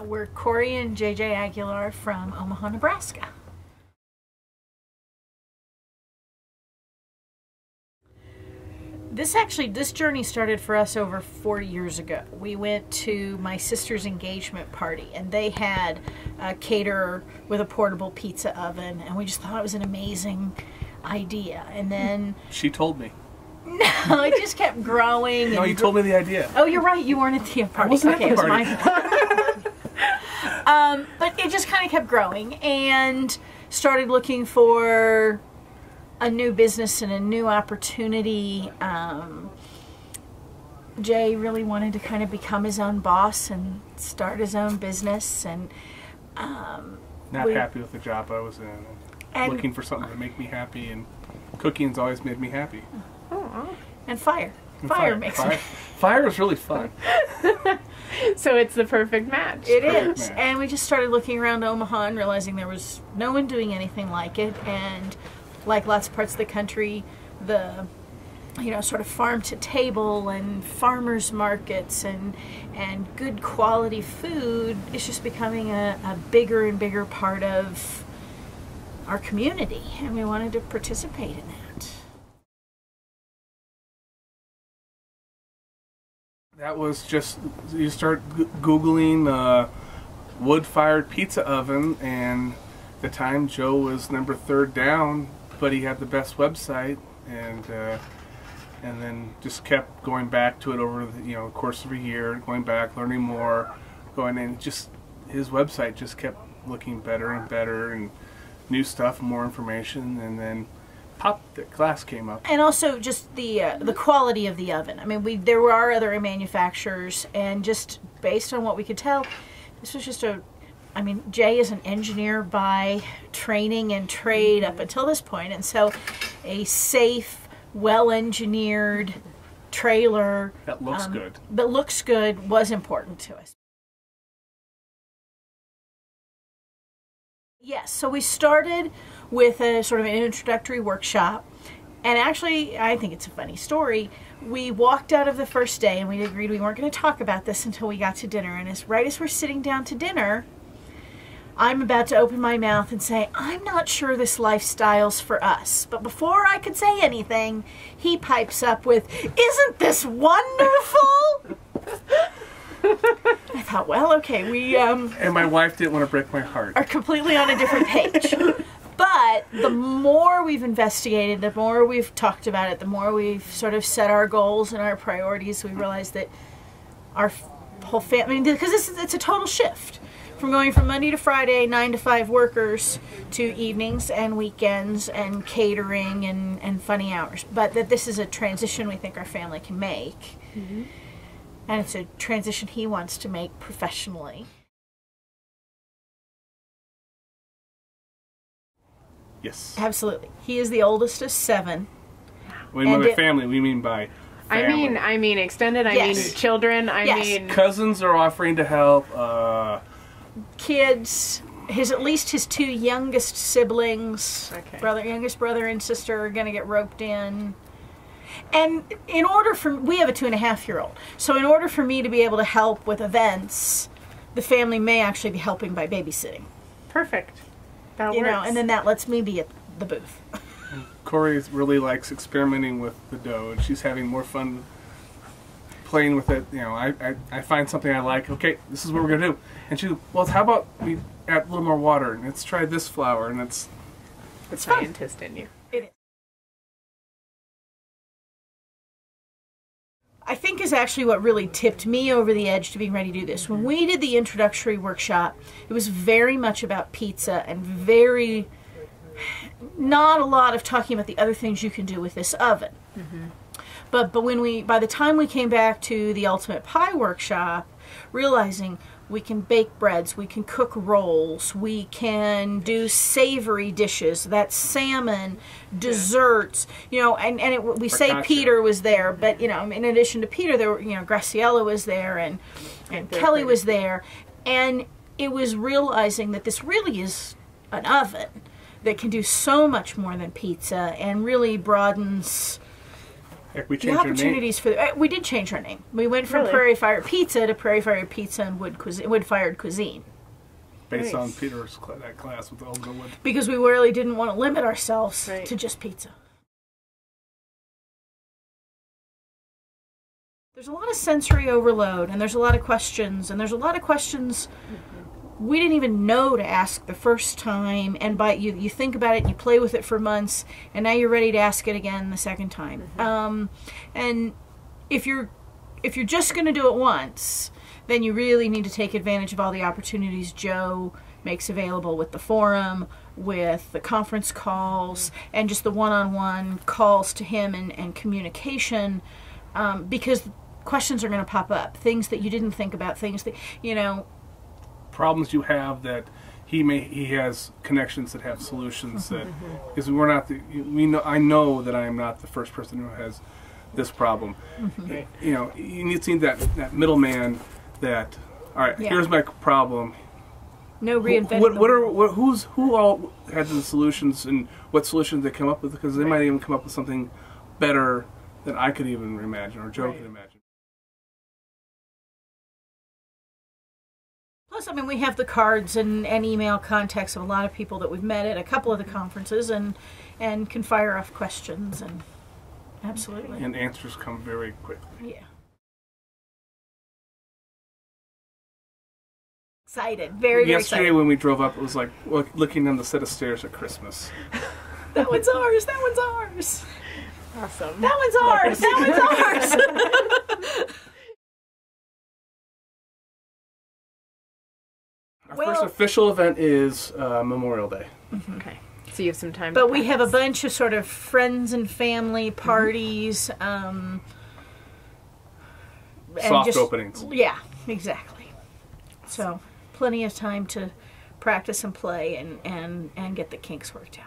We're Corey and JJ Aguilar from Omaha, Nebraska. This journey started for us over 4 years ago. We went to my sister's engagement party, and they had a caterer with a portable pizza oven, and we just thought it was an amazing idea. And then she told me. No, it just kept growing. No, you told me the idea. Oh, you're right. You weren't at the party. I wasn't at the party. It was my fault. But it just kind of kept growing, and started looking for a new business and a new opportunity. Jay really wanted to kind of become his own boss and start his own business, and not happy with the job I was in, and looking for something to make me happy, and cooking's always made me happy. And fire makes me. Fire is really fun. So it's the perfect match. It is. And we just started looking around Omaha and realizing there was no one doing anything like it, and like lots of parts of the country, the sort of farm to table and farmers markets and good quality food is just becoming a bigger and bigger part of our community, and we wanted to participate in that. That was just, you start Googling wood-fired pizza oven, and at the time Joe was number 3rd down, but he had the best website, and then just kept going back to it over the course of a year, going back, learning more, going in. Just his website just kept looking better and better, and new stuff, more information, and then pop, the glass came up. And also just the quality of the oven. I mean, there were other manufacturers, and just based on what we could tell, this was just Jay is an engineer by training and trade up until this point, and so a safe, well-engineered trailer that looks good was important to us. Yes, so we started with a sort of an introductory workshop, and actually, I think it's a funny story. We walked out of the first day, and we agreed we weren't going to talk about this until we got to dinner, and right as we're sitting down to dinner, I'm about to open my mouth and say, I'm not sure this lifestyle's for us. But before I could say anything, he pipes up with, isn't this wonderful? I thought, well, okay, we and my wife didn't want to break my heart. Are completely on a different page. But the more we've investigated, the more we've talked about it, the more we've sort of set our goals and our priorities, we realized that our whole family, because it's a total shift from going from Monday to Friday, 9 to 5 workers, to evenings and weekends and catering and funny hours. But that this is a transition we think our family can make. Mm-hmm. And it's a transition he wants to make professionally. Yes. Absolutely. He is the oldest of 7. When by family, we mean by family. I mean extended, I mean children, I mean... Cousins are offering to help. Kids, at least his 2 youngest siblings, youngest brother and sister are going to get roped in. And we have a 2.5-year-old, so in order for me to be able to help with events, the family may actually be helping by babysitting. Perfect. That works. And then that lets me be at the booth. Corey really likes experimenting with the dough, and she's having more fun playing with it. I find something I like. Okay, this is what we're gonna do, and she, well, how about we add a little more water, and let's try this flour, and it's scientist in you. It is. I think is actually what really tipped me over the edge to being ready to do this. When we did the introductory workshop, it was very much about pizza and not a lot of talking about the other things you can do with this oven. Mm-hmm. But by the time we came back to the Ultimate Pie workshop, realizing we can bake breads, we can cook rolls, we can do savory dishes, that's salmon, desserts, we say Peter was there, but in addition to Peter, there were, Graciela was there, and Kelly was there, and it was realizing that this really is an oven that can do so much more than pizza, and really broadens Heck, we the changed our name. opportunities for we did change our name. We went from Really? Prairie Fire Pizza to Prairie Fire Pizza and Wood-Fired Cuisine. Based on Nice. Peter's that class with all the wood. Because we really didn't want to limit ourselves Right. to just pizza. There's a lot of sensory overload, and there's a lot of questions, we didn't even know to ask the first time, and you think about it, and you play with it for months, and now you're ready to ask it again the second time. And if you're just going to do it once, then you really need to take advantage of all the opportunities Joe makes available with the forum, with the conference calls, and just the one-on-one calls to him and communication, because questions are going to pop up, things that you didn't think about, things that, Problems you have that he has connections that have solutions that, because we're not I know that I am not the first person who has this problem. You need to see that middleman that, all right, here's my problem. no reinventing. Who all had the solutions, and what solutions they come up with, because they might even come up with something better than I could even imagine, or Joe could imagine. Plus, I mean, we have the cards and email contacts of a lot of people that we've met at a couple of the conferences, and can fire off questions, and absolutely. And answers come very quickly. Yeah. Excited, very Yesterday excited. when we drove up, it was like looking down the set of stairs at Christmas. That one's ours. That one's ours. Awesome. That one's ours. That one's ours. Our first official event is Memorial Day. Okay. So you have some time. But to we have a practice. bunch of sort of friends and family parties. And Soft openings. Yeah, exactly. So plenty of time to practice and play and get the kinks worked out.